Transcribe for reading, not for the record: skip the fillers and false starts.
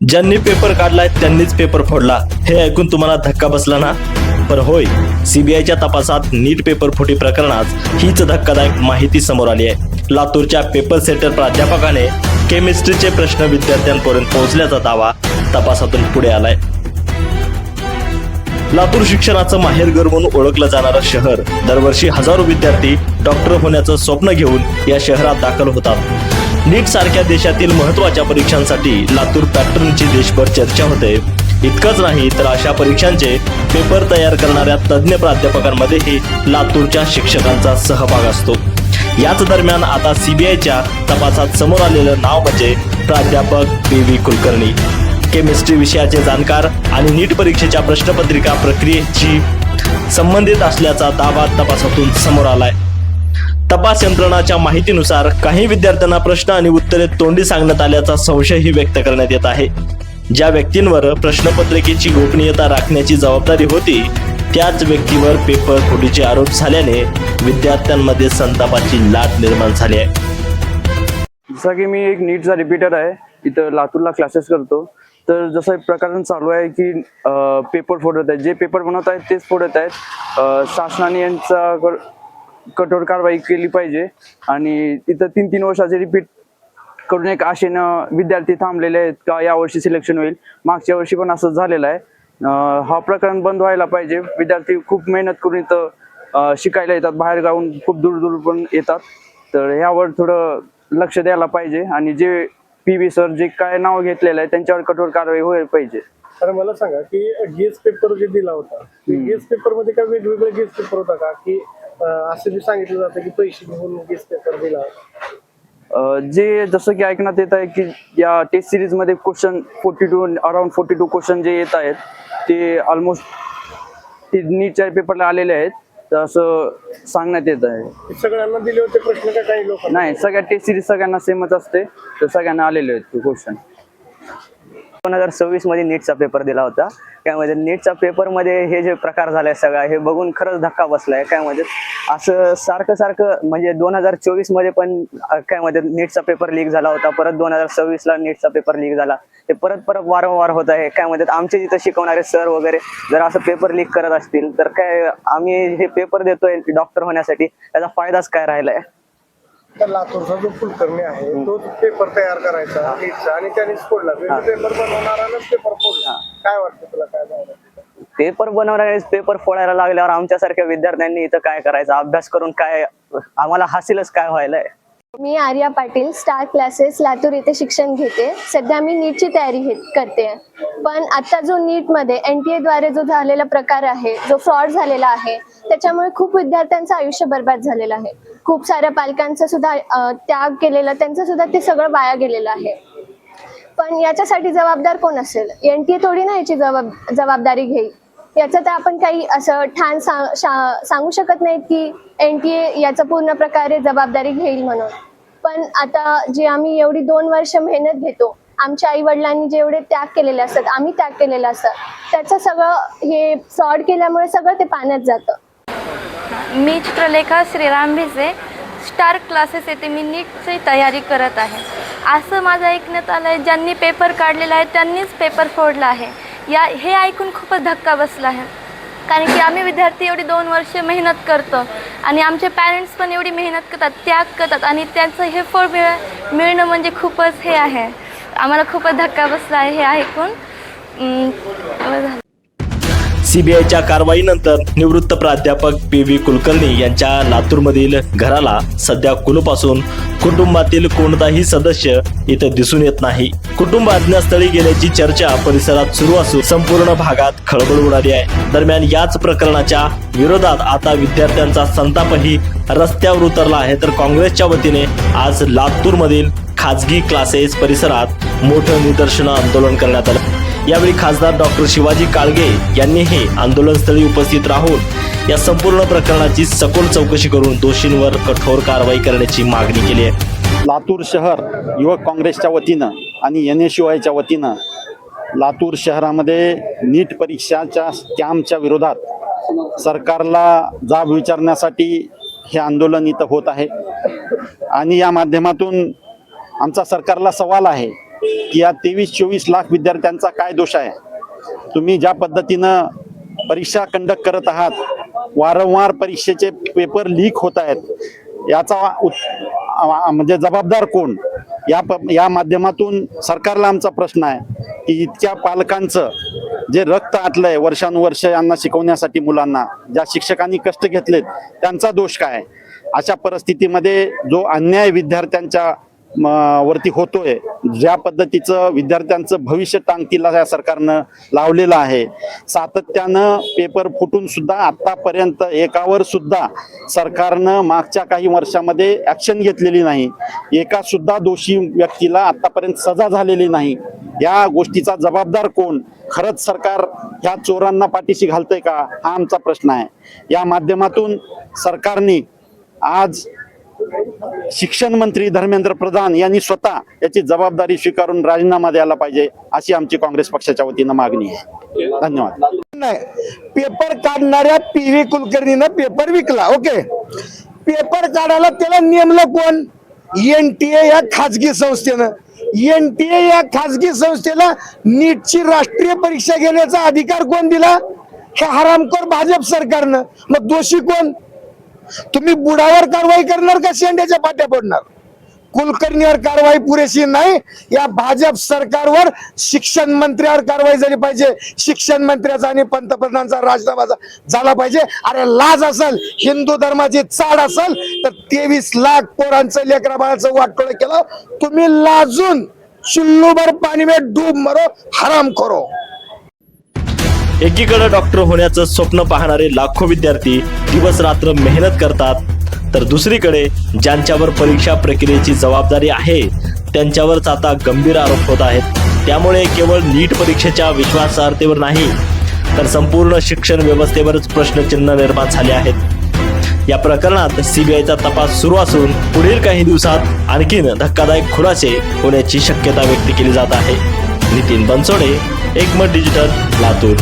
ज्यांनी पेपर काढलाय त्यांनीच पेपर फोडला, हे ऐकून तुम्हाला धक्का बसला ना? पण होय, सीबीआयच्या तपासात नीट पेपर फुटी प्रकरणात हीच धक्कादायक माहिती समोर आली आहे। लातूरच्या पेपर सेंटर प्राध्यापकाने केमिस्ट्रीचे प्रश्न विद्यार्थ्यांपर्यंत पोहोचल्याचा दावा तपासातून पुढे आलाय। लातूर शिक्षणाचं माहेरघर म्हणून ओळखलं जाणारं शहर, दरवर्षी हजारो विद्यार्थी डॉक्टर होण्याचं स्वप्न घेऊन या शहरात दाखल होतात। नीट सारख्या देशातील महत्त्वाच्या परीक्षांसाठी लातूर पॅटर्नची देशभर चर्चा होते। इतकंच नाही तर अशा परीक्षांचे पेपर तयार करणाऱ्या तज्ज्ञ प्राध्यापकांमध्येही लातूरच्या शिक्षकांचा सहभाग असतो। याच दरम्यान आता सीबीआयच्या तपासात समोर आलेलं नाव म्हणजे प्राध्यापक पी.व्ही. कुलकर्णी। केमिस्ट्री विषयाचे जाणकार आणि नीट परीक्षेच्या प्रश्नपत्रिका प्रक्रियेशी संबंधित असल्याचा दावा तपासातून समोर आलाय। तपास यंत्रणाच्या माहितीनुसार काही विद्यार्थ्यांना प्रश्न आणि उत्तरे तोंडी सांगण्यात आल्याचा संशयही व्यक्त करण्यात येत आहे। ज्या व्यक्तींवर प्रश्नपत्रिकेची गोपनीयता राखण्याची जबाबदारी होती त्याच व्यक्तीवर पेपर फुटीचे आरोप झाल्याने विद्यार्थ्यांमध्ये संतापाची लाट निर्माण झाली आहे। जसं की मी एक नीटचा रिपीटर आहे, इथं लातूरला क्लासेस करतो। तर जसं प्रकरण चालू आहे की पेपर फोडत आहेत, जे पेपर बनवत आहेत तेच फोडत आहेत। शासनाने यांचा कठोर कारवाई केली पाहिजे आणि तिथं 3-3 वर्षाचे रिपीट करून एक आशेनं विद्यार्थी थांबलेले आहेत का यावर्षी सिलेक्शन होईल। मागच्या वर्षी पण असं झालेलं आहे। हा प्रकरण बंद व्हायला पाहिजे। विद्यार्थी खूप मेहनत करून इथं शिकायला येतात, बाहेर गावून खूप दूर पण येतात। तर यावर थोडं लक्ष द्यायला पाहिजे आणि जे पी.व्ही. सर जे काय नाव घेतलेलं आहे त्यांच्यावर कठोर कारवाई व्हायला पाहिजे। तर मला सांगा की गेस पेपर जे दिला होता, गेस पेपर मध्ये काय वेगवेगळे गेस पेपर होता का, की असं जे सांगितलं जातं की पैसे घेऊन गेस पेपर दिला? जे जसं की ऐकण्यात येत आहे की या टेस्ट सिरीज मध्ये क्वेश्चन 42 क्वेश्चन जे येत आहेत ते ऑलमोस्ट ते नीटच्या पेपरला आलेले आहेत, तर असं सांगण्यात येत आहे। सगळ्यांना दिले होते प्रश्न का काही लोक? नाही, सगळ्या टेस्ट सिरीज सगळ्यांना सेमच असते, तर सगळ्यांना आलेले आहेत ते क्वेश्चन। 2026 मध्ये नीटचा पेपर दिला होता। त्यामध्ये नीटच्या पेपरमध्ये हे जे प्रकार झालाय सगळा हे बघून खरंच धक्का बसलाय। काय म्हणजे असं सारखं म्हणजे 2024 मध्ये पण काय मध्ये नीटचा पेपर लीक झाला होता, परत 2026 ला नीटचा पेपर लीक झाला, ते परत वारंवार होत आहे। काय म्हणजे आमचे जिथं शिकवणारे सर वगैरे जर असं पेपर लीक करत असतील तर काय आम्ही हे पेपर देतोय डॉक्टर होण्यासाठी, त्याचा फायदाच काय राहिलाय? तर लातूरचा जो कुलकर्णी आहे तो पेपर तयार करायचा नीटचा आणि त्यानेच फोडला, पेपर बनवणाराच पेपर फोडला। काय वाटतं तुला, काय झालं? पेपर बनवणारे पेपर फोडायला लागल्यावर आमच्यासारख्या विद्यार्थ्यांनी इथं काय करायचं? अभ्यास करून काय आम्हाला हासिलच काय व्हायलाय? मी आर्या पाटील, स्टार क्लासेस लातूर येथे शिक्षण घेते। सध्या मी नीटची तयारी करते। पण आता जो नीटमध्ये NTA द्वारे जो झालेला प्रकार आहे, जो फ्रॉड झालेला आहे, त्याच्यामुळे खूप विद्यार्थ्यांचं आयुष्य बर्बाद झालेलं आहे। खूप साऱ्या पालकांचा सुद्धा त्याग केलेला, त्यांचं सुद्धा ते सगळं वाया गेलेलं आहे। पण याच्यासाठी जबाबदार कोण असेल? NTA थोडी ना याची जबाबदारी घेईल। याचं तर आपण काही असं ठाण सांगू शकत नाही की NTA याचं पूर्ण प्रकारे जबाबदारी घेईल म्हणून। पण आता जे आम्ही एवढी 2 वर्ष मेहनत घेतो, आमच्या आई वडिलांनी जेवढे त्याग केलेले असतात, आम्ही त्याग केलेला असतात, त्याचं सगळं हे फ्रॉड केल्यामुळे सगळं ते पाण्यात जातं। मी चित्रलेखा श्रीराम भिसे, स्टार क्लासेस येथे मी नीटची तयारी करत आहे। असं माझं ऐकण्यात आलं आहे ज्यांनी पेपर काढलेला आहे त्यांनीच पेपर फोडला आहे। हे ऐकून खूपच धक्का बसला आहे, कारण की आम्ही विद्यार्थी एवढी 2 वर्ष मेहनत करतो आणि आमचे पॅरेंट्स पण एवढी मेहनत करतात, त्याग करतात आणि त्यांचं हे फळ मिळणं म्हणजे खूपच हे आहे। आम्हाला खूपच धक्का बसला आहे हे ऐकून। सीबीआयच्या कारवाईनंतर निवृत्त प्राध्यापक पी.व्ही. कुलकर्णी यांच्या लातूरमधील घराला सध्या कुलूप असून कुटुंबातील कोणताही सदस्य इथं दिसून येत नाही। कुटुंब अज्ञातस्थळी गेल्याची चर्चा परिसरात सुरू असून संपूर्ण भागात खळबळ उडाली आहे। दरम्यान याच प्रकरणाच्या विरोधात आता विद्यार्थ्यांचा संतापही रस्त्यावर उतरला आहे। तर काँग्रेसच्या वतीने आज लातूरमधील खाजगी क्लासेस परिसरात मोठं निदर्शन आंदोलन करण्यात आलं। यावेळी खासदार डॉक्टर शिवाजी काळगे यांनीही आंदोलनस्थळी उपस्थित राहून या संपूर्ण प्रकरणाची सखोल चौकशी करून दोषींवर कठोर कारवाई करण्याची मागणी केली आहे। लातूर शहर युवक काँग्रेसच्या वतीनं आणि NSUIच्या वतीनं लातूर शहरामध्ये नीट परीक्षाच्या स्कॅमच्या विरोधात सरकारला जाब विचारण्यासाठी हे आंदोलन इथं होत आहे। आणि या माध्यमातून आमचा सरकारला सवाल आहे की की या 23-24 लाख विद्यार्थ्यांचा काय दोष आहे? तुम्ही ज्या पद्धतीनं परीक्षा कंडक्ट करत आहात, वारंवार परीक्षेचे पेपर लीक होत आहेत, याचा म्हणजे जबाबदार कोण? या माध्यमातून सरकारला आमचा प्रश्न आहे की इतक्या पालकांचं जे रक्त आटलंय वर्षानुवर्ष यांना शिकवण्यासाठी, मुलांना ज्या शिक्षकांनी कष्ट घेतलेत, त्यांचा दोष काय? अशा परिस्थितीमध्ये जो अन्याय विद्यार्थ्यांच्या वरती होतोय, ज्या पद्धतीचं विद्यार्थ्यांचं भविष्य टांगतीला या सरकारनं लावलेलं आहे, सातत्यानं पेपर फुटून सुद्धा आतापर्यंत एकावर सुद्धा सरकारनं मागच्या काही वर्षामध्ये ऍक्शन घेतलेली नाही, एका सुद्धा दोषी व्यक्तीला आतापर्यंत सजा झालेली नाही. या गोष्टीचा जबाबदार कोण? खरंच सरकार ह्या चोरांना पाठीशी घालतंय का? हा आमचा प्रश्न आहे. या माध्यमातून सरकारने आज शिक्षण मंत्री धर्मेंद्र प्रधान यांनी स्वतः याची जबाबदारी स्वीकारून राजीनामा द्यायला पाहिजे, अशी आमची काँग्रेस पक्षाच्या वतीनं मागणी आहे. धन्यवाद. नाही, पेपर काढणाऱ्या PV कुलकर्णीनं पेपर विकला. ओके, पेपर काढायला त्याला नेमलं कोण? NTA या खाजगी संस्थेनं. NTA या खाजगी संस्थेला नीटची राष्ट्रीय परीक्षा घेण्याचा अधिकार कोण दिला? हे हरामखोर भाजप सरकारनं. मग दोषी कोण? तुम्ही बुडावर कारवाई करणार का शेंड्याच्या पाट्या पडणार? कुलकर्णीवर कारवाई पुरेशी नाही, या भाजप सरकारवर शिक्षण मंत्र्यावर कारवाई झाली पाहिजे. शिक्षण मंत्र्याचा आणि पंतप्रधानांचा राजीनामा झाला पाहिजे. अरे लाज असेल, हिंदू धर्माची चाड असेल तर 23 लाख पोरांचं लेकरा बाळाचं वाटोळं केलं. तुम्ही लाजून चुल्लूभर पाणी में डूब मरो, हराम करो. एकीकडे डॉक्टर होण्याचं स्वप्न पाहणारे लाखो विद्यार्थी दिवस रात्र मेहनत करतात, तर दुसरीकडे ज्यांच्यावर परीक्षा प्रक्रियेची जबाबदारी आहे त्यांच्यावरच आता गंभीर आरोप होत आहेत. त्यामुळे केवळ नीट परीक्षेच्या विश्वासार्हतेवर नाही तर संपूर्ण शिक्षण व्यवस्थेवरच प्रश्नचिन्ह निर्माण झाले आहेत. या प्रकरणात CBIचा तपास सुरू असून पुढील काही दिवसात आणखीन धक्कादायक खुलासे होण्याची शक्यता व्यक्त केली जात आहे. नितीन बनसोडे, एकमत डिजिटल, लातूर.